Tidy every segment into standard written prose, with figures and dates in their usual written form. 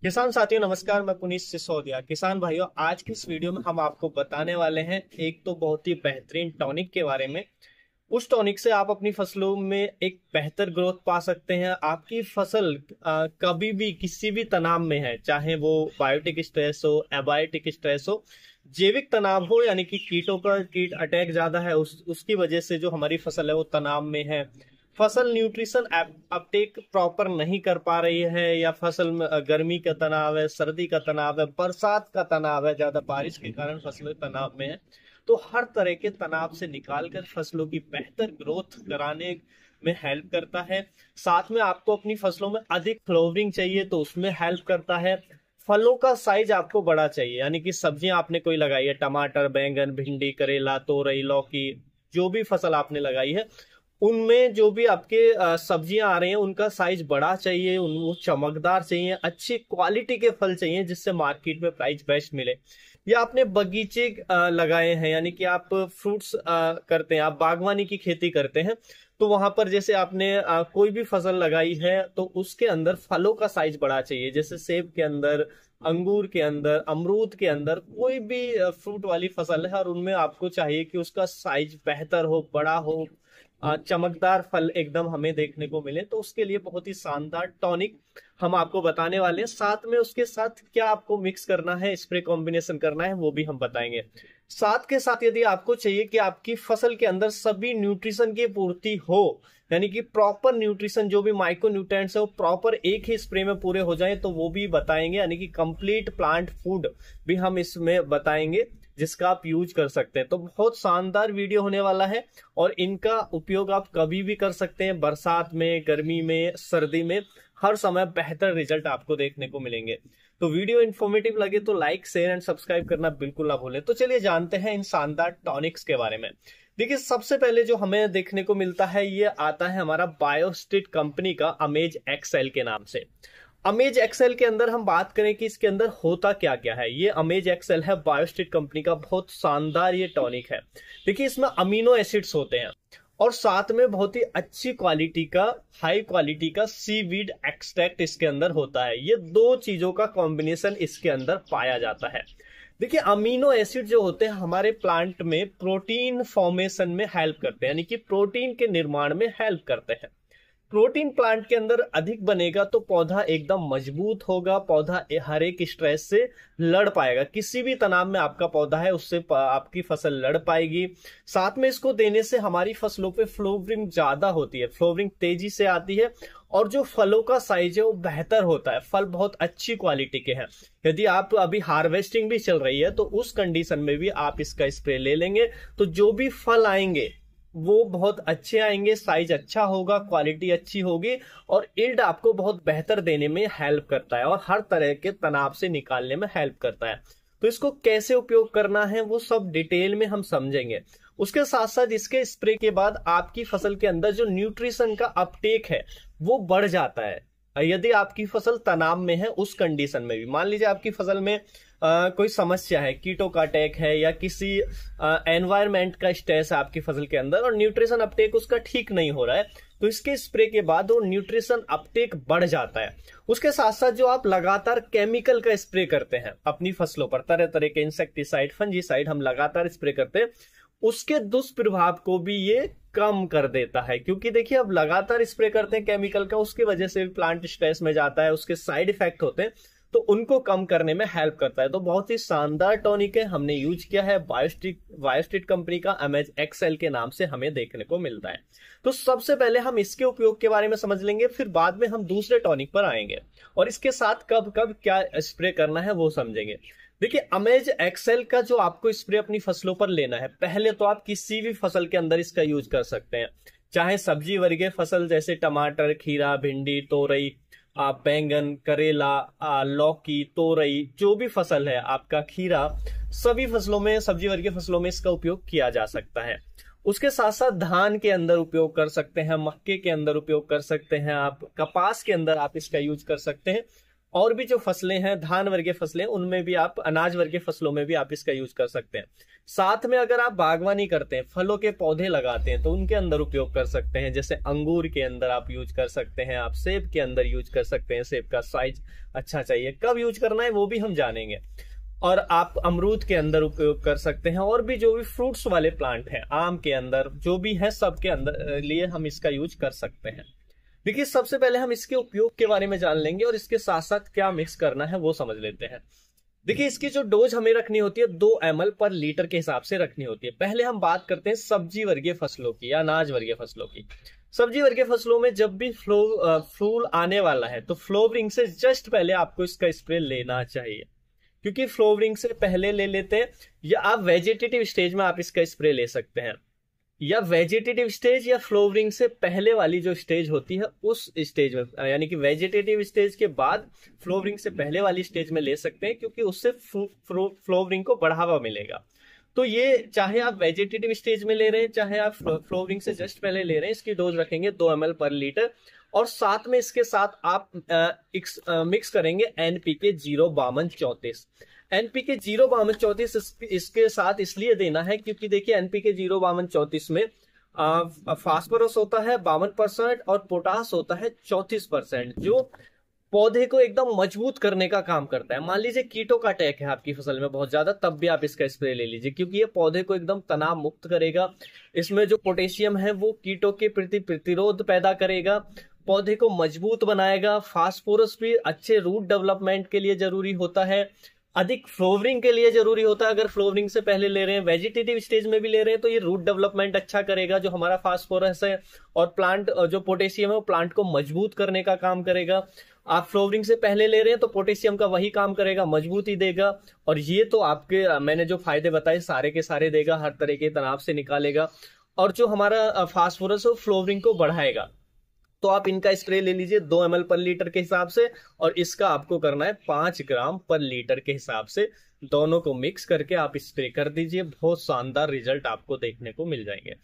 किसान साथियों नमस्कार। मैं पुनीत सिसोदिया। किसान भाइयों, आज की इस वीडियो में हम आपको बताने वाले हैं एक तो बहुत ही बेहतरीन टॉनिक के बारे में। उस टॉनिक से आप अपनी फसलों में एक बेहतर ग्रोथ पा सकते हैं। आपकी फसल कभी भी किसी भी तनाव में है, चाहे वो बायोटिक स्ट्रेस हो, एबायोटिक स्ट्रेस हो, जैविक तनाव हो, यानी कि कीट अटैक ज्यादा है उसकी वजह से जो हमारी फसल है वो तनाव में है, फसल न्यूट्रिशन अपटेक प्रॉपर नहीं कर पा रही है, या फसल में गर्मी का तनाव है, सर्दी का तनाव है, बरसात का तनाव है, ज्यादा बारिश के कारण फसलें तनाव में है, तो हर तरह के तनाव से निकालकर फसलों की बेहतर ग्रोथ कराने में हेल्प करता है। साथ में आपको अपनी फसलों में अधिक फ्लावरिंग चाहिए तो उसमें हेल्प करता है। फलों का साइज आपको बड़ा चाहिए, यानी कि सब्जियां आपने कोई लगाई है, टमाटर, बैंगन, भिंडी, करेला, तोरई, लौकी, जो भी फसल आपने लगाई है उनमें जो भी आपके सब्जियां आ रही हैं उनका साइज बड़ा चाहिए, वो चमकदार चाहिए, अच्छी क्वालिटी के फल चाहिए जिससे मार्केट में प्राइस बेस्ट मिले। या आपने बगीचे लगाए हैं, यानी कि आप फ्रूट्स करते हैं, आप बागवानी की खेती करते हैं, तो वहां पर जैसे आपने कोई भी फसल लगाई है तो उसके अंदर फलों का साइज बड़ा चाहिए। जैसे सेब के अंदर, अंगूर के अंदर, अमरूद के अंदर, कोई भी फ्रूट वाली फसल है और उनमें आपको चाहिए कि उसका साइज बेहतर हो, बड़ा हो, चमकदार फल एकदम हमें देखने को मिले, तो उसके लिए बहुत ही शानदार टॉनिक हम आपको बताने वाले हैं। साथ में उसके साथ क्या आपको मिक्स करना है, स्प्रे कॉम्बिनेशन करना है, वो भी हम बताएंगे। साथ के साथ यदि आपको चाहिए कि आपकी फसल के अंदर सभी न्यूट्रिशन की पूर्ति हो, यानी कि प्रॉपर न्यूट्रिशन, जो भी माइक्रो न्यूट्रिएंट्स है वो प्रॉपर एक ही स्प्रे में पूरे हो जाए, तो वो भी बताएंगे। यानी कि कंप्लीट प्लांट फूड भी हम इसमें बताएंगे जिसका आप यूज कर सकते हैं। तो बहुत शानदार वीडियो होने वाला है और इनका उपयोग आप कभी भी कर सकते हैं, बरसात में, गर्मी में, सर्दी में, हर समय बेहतर रिजल्ट आपको देखने को मिलेंगे। तो वीडियो इन्फॉर्मेटिव लगे तो लाइक, शेयर एंड सब्सक्राइब करना बिल्कुल ना भूलें। तो चलिए जानते हैं इन शानदार टॉनिक्स के बारे में। देखिए, सबसे पहले जो हमें देखने को मिलता है ये आता है हमारा बायोस्टिट कंपनी का अमेज एक्सेल के नाम से। अमेज एक्सेल के अंदर हम बात करें कि इसके अंदर होता क्या क्या है। ये अमेज एक्सेल है बायोस्टिट कंपनी का, बहुत शानदार ये टॉनिक है। देखिए, इसमें अमीनो एसिड्स होते हैं और साथ में बहुत ही अच्छी क्वालिटी का, हाई क्वालिटी का सीवीड एक्सट्रैक्ट इसके अंदर होता है। ये दो चीजों का कॉम्बिनेशन इसके अंदर पाया जाता है। देखिए, अमीनो एसिड जो होते हैं हमारे प्लांट में प्रोटीन फॉर्मेशन में हेल्प करते हैं, यानी कि प्रोटीन के निर्माण में हेल्प करते हैं। प्रोटीन प्लांट के अंदर अधिक बनेगा तो पौधा एकदम मजबूत होगा, पौधा हर एक स्ट्रेस से लड़ पाएगा, किसी भी तनाव में आपका पौधा है उससे आपकी फसल लड़ पाएगी। साथ में इसको देने से हमारी फसलों पे फ्लावरिंग ज्यादा होती है, फ्लावरिंग तेजी से आती है और जो फलों का साइज है वो बेहतर होता है, फल बहुत अच्छी क्वालिटी के हैं। यदि आप अभी हार्वेस्टिंग भी चल रही है तो उस कंडीशन में भी आप इसका स्प्रे ले लेंगे तो जो भी फल आएंगे वो बहुत अच्छे आएंगे, साइज अच्छा होगा, क्वालिटी अच्छी होगी और यील्ड आपको बहुत बेहतर देने में हेल्प करता है और हर तरह के तनाव से निकालने में हेल्प करता है। तो इसको कैसे उपयोग करना है वो सब डिटेल में हम समझेंगे। उसके साथ साथ इसके स्प्रे के बाद आपकी फसल के अंदर जो न्यूट्रिशन का अपटेक है वो बढ़ जाता है। यदि आपकी फसल तनाव में है, उस कंडीशन में भी, मान लीजिए आपकी फसल में कोई समस्या है, कीटों का अटैक है या किसी एनवायरमेंट का स्ट्रेस है आपकी फसल के अंदर और न्यूट्रिशन अपटेक उसका ठीक नहीं हो रहा है, तो इसके स्प्रे के बाद वो न्यूट्रिशन अपटेक बढ़ जाता है। उसके साथ साथ जो आप लगातार केमिकल का स्प्रे करते हैं अपनी फसलों पर, तरह तरह के इंसेक्टिसाइड, फंजीसाइड हम लगातार स्प्रे करते हैं, उसके दुष्प्रभाव को भी ये कम कर देता है। क्योंकि देखिए, अब लगातार स्प्रे करते हैं केमिकल का, उसकी वजह से भी प्लांट स्ट्रेस में जाता है, उसके साइड इफेक्ट होते हैं, तो उनको कम करने में हेल्प करता है। तो बहुत ही शानदार टॉनिक है, हमने यूज किया है, बायोस्टिट कंपनी का अमेज एक्सेल के नाम से हमें देखने को मिलता है। तो सबसे पहले हम इसके उपयोग के बारे में समझ लेंगे, फिर बाद में हम दूसरे टॉनिक पर आएंगे और इसके साथ कब कब क्या स्प्रे करना है वो समझेंगे। देखिए, अमेज एक्सेल का जो आपको स्प्रे अपनी फसलों पर लेना है, पहले तो आप किसी भी फसल के अंदर इसका यूज कर सकते हैं, चाहे सब्जी वर्गीय फसल जैसे टमाटर, खीरा, भिंडी, तोरई, बैंगन, करेला, लौकी, तोरई, जो भी फसल है आपका, खीरा, सभी फसलों में, सब्जी वर्गीय फसलों में इसका उपयोग किया जा सकता है। उसके साथ साथ धान के अंदर उपयोग कर सकते हैं, मक्के के अंदर उपयोग कर सकते हैं, आप कपास के अंदर आप इसका यूज कर सकते हैं। और भी जो फसलें हैं, धान वर्गीय फसलें, उनमें भी आप, अनाज वर्गीय फसलों में भी आप इसका यूज कर सकते हैं। साथ में अगर आप बागवानी करते हैं, फलों के पौधे लगाते हैं, तो उनके अंदर उपयोग कर सकते हैं। जैसे अंगूर के अंदर आप यूज कर सकते हैं, आप सेब के अंदर यूज कर सकते हैं। सेब का साइज अच्छा चाहिए, कब यूज करना है वो भी हम जानेंगे। और आप अमरूद के अंदर उपयोग कर सकते हैं, और भी जो भी फ्रूट्स वाले प्लांट हैं, आम के अंदर जो भी है, सबके अंदर लिए हम इसका यूज कर सकते हैं। देखिए, सबसे पहले हम इसके उपयोग के बारे में जान लेंगे और इसके साथ साथ क्या मिक्स करना है वो समझ लेते हैं। देखिए, इसकी जो डोज हमें रखनी होती है 2 ml पर लीटर के हिसाब से रखनी होती है। पहले हम बात करते हैं सब्जी वर्गीय फसलों की या अनाज वर्गीय फसलों की। सब्जी वर्गीय फसलों में जब भी फूल आने वाला है, तो फ्लोवरिंग से जस्ट पहले आपको इसका स्प्रे लेना चाहिए, क्योंकि फ्लोवरिंग से पहले ले लेते हैं, या आप वेजिटेटिव स्टेज में आप इसका स्प्रे ले सकते हैं, या वेजिटेटिव स्टेज या फ्लोवरिंग से पहले वाली जो स्टेज होती है उस स्टेज में, यानी कि वेजिटेटिव स्टेज के बाद फ्लोवरिंग से पहले वाली स्टेज में ले सकते हैं, क्योंकि उससे फ्लोवरिंग को बढ़ावा मिलेगा। तो ये चाहे आप वेजिटेटिव स्टेज में ले रहे हैं, चाहे आप फ्लोवरिंग से जस्ट पहले ले रहे हैं, इसकी डोज रखेंगे 2 ml पर लीटर। और साथ में इसके साथ आप मिक्स करेंगे एनपीके 05234। एनपीके 05234 इसके साथ इसलिए देना है क्योंकि देखिए, एनपीके 05234 में फास्फोरस होता है 52% और पोटास होता है 34%, जो पौधे को एकदम मजबूत करने का काम करता है। मान लीजिए कीटों का अटैक है आपकी फसल में बहुत ज्यादा, तब भी आप इसका स्प्रे ले लीजिए, क्योंकि ये पौधे को एकदम तनाव मुक्त करेगा। इसमें जो पोटेशियम है वो कीटों के प्रति प्रतिरोध पैदा करेगा, पौधे को मजबूत बनाएगा। फास्फोरस भी अच्छे रूट डेवलपमेंट के लिए जरूरी होता है, अधिक फ्लोवरिंग के लिए जरूरी होता है। अगर फ्लोवरिंग से पहले ले रहे हैं, वेजिटेटिव स्टेज में भी ले रहे हैं, तो ये रूट डेवलपमेंट अच्छा करेगा। जो हमारा फास्फोरस है और प्लांट जो पोटेशियम है, वो प्लांट को मजबूत करने का काम करेगा। आप फ्लोवरिंग से पहले ले रहे हैं तो पोटेशियम का वही काम करेगा, मजबूती देगा। और ये तो आपके मैंने जो फायदे बताए सारे के सारे देगा, हर तरह के तनाव से निकालेगा। और जो हमारा फास्फोरस है, फ्लोवरिंग को बढ़ाएगा। तो आप इनका स्प्रे ले लीजिए 2 ml पर लीटर के हिसाब से, और इसका आपको करना है 5 ग्राम पर लीटर के हिसाब से। दोनों को मिक्स करके आप स्प्रे कर दीजिए, बहुत शानदार रिजल्ट आपको देखने को मिल जाएंगे।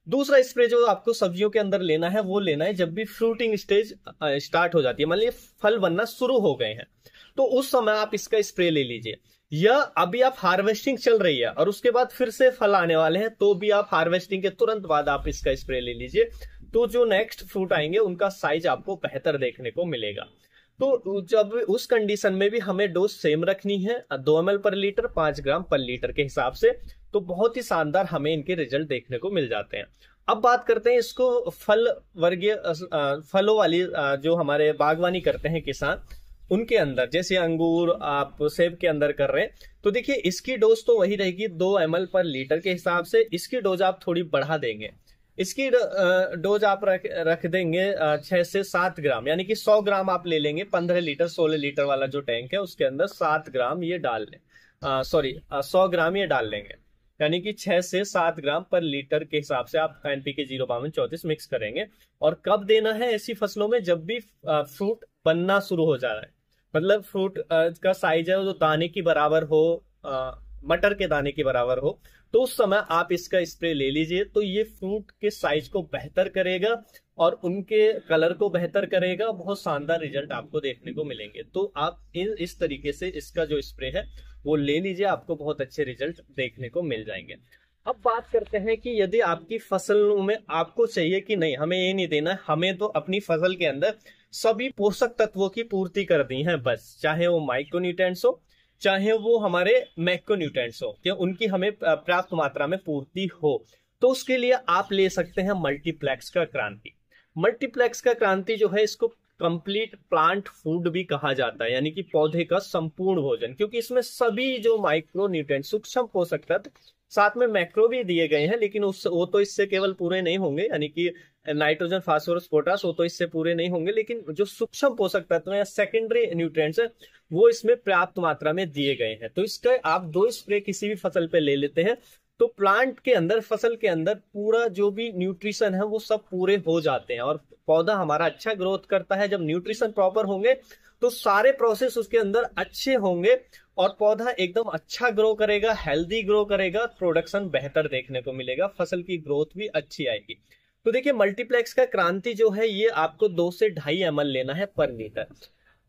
दूसरा स्प्रे जो आपको सब्जियों के अंदर लेना है, वो लेना है जब भी फ्रूटिंग स्टेज स्टार्ट हो जाती है, मान लीजिए फल बनना शुरू हो गए हैं, तो उस समय आप इसका स्प्रे ले लीजिए। या अभी आप हार्वेस्टिंग चल रही है और उसके बाद फिर से फल आने वाले हैं, तो भी आप हार्वेस्टिंग के तुरंत बाद आप इसका स्प्रे ले लीजिए। तो जो नेक्स्ट फ्रूट आएंगे उनका साइज आपको बेहतर देखने को मिलेगा। तो जब उस कंडीशन में भी हमें डोज सेम रखनी है, 2 ml पर लीटर, 5 ग्राम पर लीटर के हिसाब से। तो बहुत ही शानदार हमें इनके रिजल्ट देखने को मिल जाते हैं। अब बात करते हैं इसको फल वर्गीय फलों वाली जो हमारे बागवानी करते हैं किसान, उनके अंदर, जैसे अंगूर आप सेब के अंदर कर रहे हैं, तो देखिए इसकी डोज तो वही रहेगी 2 ml पर लीटर के हिसाब से। इसकी डोज आप थोड़ी बढ़ा देंगे, इसकी डोज आप रख देंगे 6 से 7 ग्राम, यानी कि 100 ग्राम आप ले लेंगे। 15 लीटर 16 लीटर वाला जो टैंक है उसके अंदर 7 ग्राम ये डाल लें, 100 ग्राम ये डाल लेंगे, यानी कि 6 से 7 ग्राम पर लीटर के हिसाब से आप एनपीके 05234 मिक्स करेंगे। और कब देना है ऐसी फसलों में, जब भी फ्रूट बनना शुरू हो जा रहा है, मतलब फ्रूट का साइज है जो दाने की बराबर हो, मटर के दाने के बराबर हो, तो उस समय आप इसका स्प्रे ले लीजिए। तो ये फ्रूट के साइज को बेहतर करेगा और उनके कलर को बेहतर करेगा, बहुत शानदार रिजल्ट आपको देखने को मिलेंगे। तो आप इस तरीके से इसका जो स्प्रे है वो ले लीजिए, आपको बहुत अच्छे रिजल्ट देखने को मिल जाएंगे। अब बात करते हैं कि यदि आपकी फसलों में आपको चाहिए कि नहीं, हमें ये नहीं देना, हमें तो अपनी फसल के अंदर सभी पोषक तत्वों की पूर्ति कर दी है बस, चाहे वो माइक्रोन्यूट्रिएंट्स हो, चाहे वो हमारे मैक्रोन्यूट्रिएंट्स हो, कि उनकी हमें पर्याप्त मात्रा में पूर्ति हो, तो उसके लिए आप ले सकते हैं मल्टीप्लेक्स का क्रांति। मल्टीप्लेक्स का क्रांति जो है, इसको कंप्लीट प्लांट फूड भी कहा जाता है, यानी कि पौधे का संपूर्ण भोजन, क्योंकि इसमें सभी जो माइक्रो न्यूट्रिएंट सूक्ष्म पोषक तत्व, साथ में मैक्रो भी दिए गए हैं, लेकिन वो तो इससे केवल पूरे नहीं होंगे, यानी कि नाइट्रोजन फास्फोरस पोटास, वो तो इससे पूरे नहीं होंगे, लेकिन जो सूक्ष्म पोषक तत्व या सेकेंडरी न्यूट्रिएंट्स है वो इसमें पर्याप्त मात्रा में दिए गए हैं। तो इसका आप 2 स्प्रे किसी भी फसल पे ले लेते हैं, तो प्लांट के अंदर, फसल के अंदर पूरा जो भी न्यूट्रिशन है वो सब पूरे हो जाते हैं और पौधा हमारा अच्छा ग्रोथ करता है। जब न्यूट्रिशन प्रॉपर होंगे तो सारे प्रोसेस उसके अंदर अच्छे होंगे और पौधा एकदम अच्छा ग्रो करेगा, हेल्दी ग्रो करेगा, प्रोडक्शन बेहतर देखने को मिलेगा, फसल की ग्रोथ भी अच्छी आएगी। तो देखिए मल्टीप्लेक्स का क्रांति जो है ये आपको 2 से 2.5 ml लेना है पर लीटर।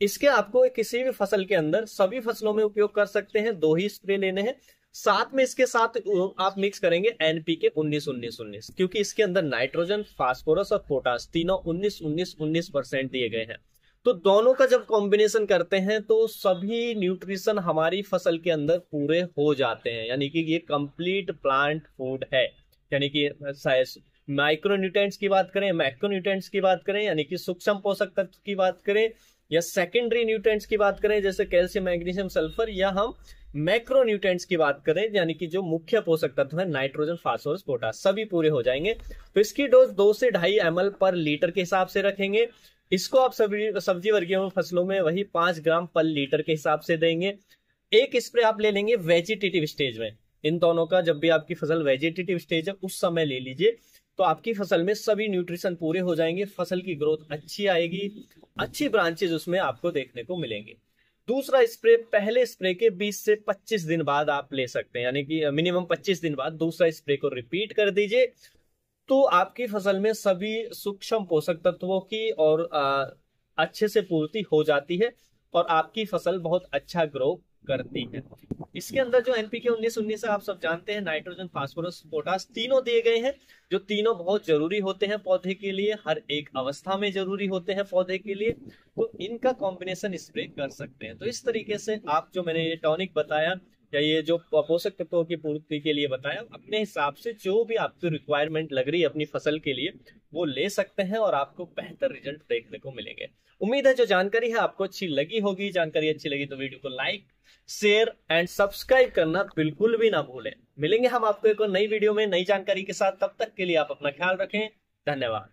इसके आपको किसी भी फसल के अंदर सभी फसलों में उपयोग कर सकते हैं, 2 ही स्प्रे लेने हैं। साथ में इसके साथ आप मिक्स करेंगे एनपीके 19-19-19, क्योंकि इसके अंदर नाइट्रोजन, फास्फोरस और पोटास तीनों 19-19-19% दिए गए हैं। तो दोनों का जब कॉम्बिनेशन करते हैं तो सभी न्यूट्रिशन हमारी फसल के अंदर पूरे हो जाते हैं, यानी कि ये कंप्लीट प्लांट फूड है। यानी कि माइक्रो न्यूट्रिएंट्स की बात करें, मैक्रो न्यूट्रिएंट्स की बात करें, यानी कि सूक्ष्म पोषक तत्व की बात करें, या सेकेंडरी न्यूट्रिएंट्स की बात करें जैसे कैल्शियम, मैग्नीशियम, सल्फर, या हम मैक्रो न्यूट्रिएंट्स की बात करें यानी कि जो मुख्य पोषक तत्व है नाइट्रोजन, फास्फोरस, पोटास, सभी पूरे हो जाएंगे। तो इसकी डोज 2 से 2.5 ml पर लीटर के हिसाब से रखेंगे। इसको आप सब्जी वर्गीय फसलों में वही 5 ग्राम पर लीटर के हिसाब से देंगे। एक स्प्रे आप ले लेंगे वेजिटेटिव स्टेज में। इन दोनों का जब भी आपकी फसल वेजिटेटिव स्टेज है उस समय ले लीजिए, तो आपकी फसल में सभी न्यूट्रिशन पूरे हो जाएंगे, फसल की ग्रोथ अच्छी आएगी, अच्छी ब्रांचेज उसमें आपको देखने को मिलेंगे। दूसरा स्प्रे पहले स्प्रे के 20 से 25 दिन बाद आप ले सकते हैं, यानी कि मिनिमम 25 दिन बाद दूसरा स्प्रे को रिपीट कर दीजिए। तो आपकी फसल में सभी सूक्ष्म पोषक तत्वों की और अच्छे से पूर्ति हो जाती है और आपकी फसल बहुत अच्छा ग्रो करती है। इसके अंदर जो एनपीके 19-19 है आप सब जानते हैं, नाइट्रोजन, फास्फोरस, पोटास तीनों दिए गए हैं, जो तीनों बहुत जरूरी होते हैं पौधे के लिए, हर एक अवस्था में जरूरी होते हैं पौधे के लिए। तो इनका कॉम्बिनेशन स्प्रे कर सकते हैं। तो इस तरीके से आप जो मैंने ये टॉनिक बताया या ये जो पोषक तत्वों की पूर्ति के लिए बताया, अपने हिसाब से जो भी आपको रिक्वायरमेंट लग रही है अपनी फसल के लिए वो ले सकते हैं और आपको बेहतर रिजल्ट देखने को मिलेंगे। उम्मीद है जो जानकारी है आपको अच्छी लगी होगी। जानकारी अच्छी लगी तो वीडियो को लाइक, शेयर एंड सब्सक्राइब करना बिल्कुल भी ना भूलें। मिलेंगे हम आपको एक और नई वीडियो में नई जानकारी के साथ, तब तक के लिए आप अपना ख्याल रखें। धन्यवाद।